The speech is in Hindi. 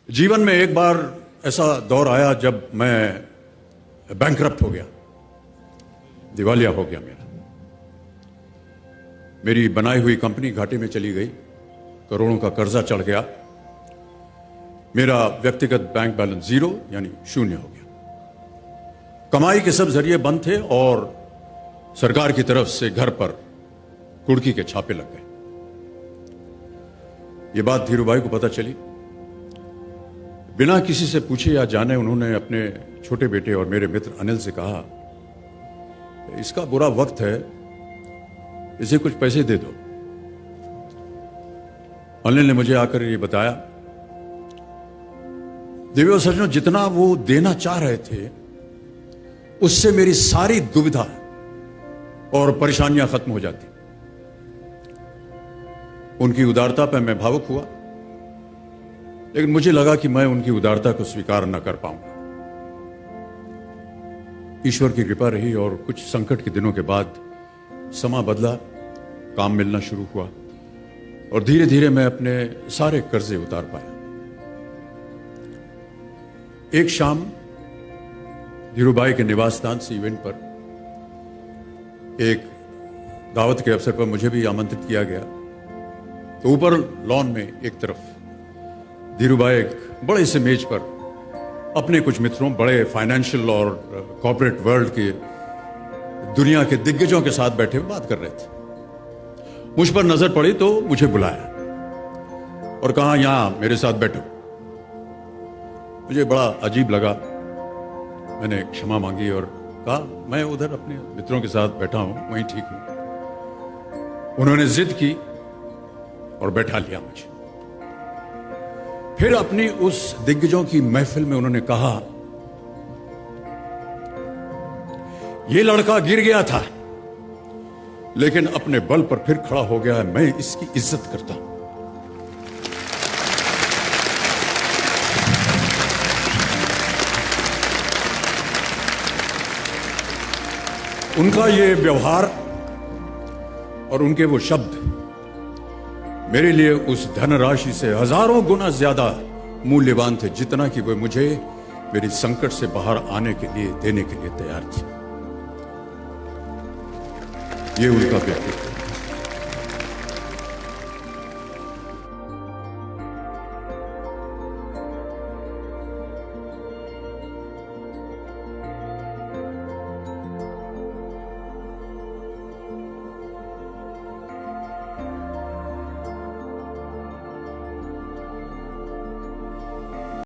जीवन में एक बार ऐसा दौर आया जब मैं बैंकरप्ट हो गया, दिवालिया हो गया। मेरी बनाई हुई कंपनी घाटे में चली गई, करोड़ों का कर्जा चढ़ गया, मेरा व्यक्तिगत बैंक बैलेंस जीरो यानी शून्य हो गया। कमाई के सब जरिए बंद थे और सरकार की तरफ से घर पर कुर्की के छापे लग गए। ये बात धीरूभाई को पता चली। बिना किसी से पूछे या जाने उन्होंने अपने छोटे बेटे और मेरे मित्र अनिल से कहा, इसका बुरा वक्त है, इसे कुछ पैसे दे दो। अनिल ने मुझे आकर ये बताया, देवी और सज्जनों, जितना वो देना चाह रहे थे उससे मेरी सारी दुविधा और परेशानियां खत्म हो जाती। उनकी उदारता पर मैं भावुक हुआ, लेकिन मुझे लगा कि मैं उनकी उदारता को स्वीकार न कर पाऊंगा। ईश्वर की कृपा रही और कुछ संकट के दिनों के बाद समा बदला, काम मिलना शुरू हुआ और धीरे धीरे मैं अपने सारे कर्जे उतार पाया। एक शाम धीरूभाई के निवास स्थान से इवेंट पर एक दावत के अवसर पर मुझे भी आमंत्रित किया गया। तो ऊपर लॉन में एक तरफ धीरूभाई एक बड़े से मेज पर अपने कुछ मित्रों, बड़े फाइनेंशियल और कॉर्पोरेट वर्ल्ड के दुनिया के दिग्गजों के साथ बैठे हुए बात कर रहे थे। मुझ पर नजर पड़ी तो मुझे बुलाया और कहा, यहां मेरे साथ बैठो। मुझे बड़ा अजीब लगा, मैंने क्षमा मांगी और कहा, मैं उधर अपने मित्रों के साथ बैठा हूं, वहीं ठीक हूं। उन्होंने जिद की और बैठा लिया मुझे। फिर अपनी उस दिग्गजों की महफिल में उन्होंने कहा, यह लड़का गिर गया था लेकिन अपने बल पर फिर खड़ा हो गया है, मैं इसकी इज्जत करता हूं। उनका ये व्यवहार और उनके वो शब्द मेरे लिए उस धनराशि से हजारों गुना ज्यादा मूल्यवान थे, जितना कि वे मुझे मेरी संकट से बाहर आने के लिए, देने के लिए तैयार थे। ये उनका व्यक्तित्व।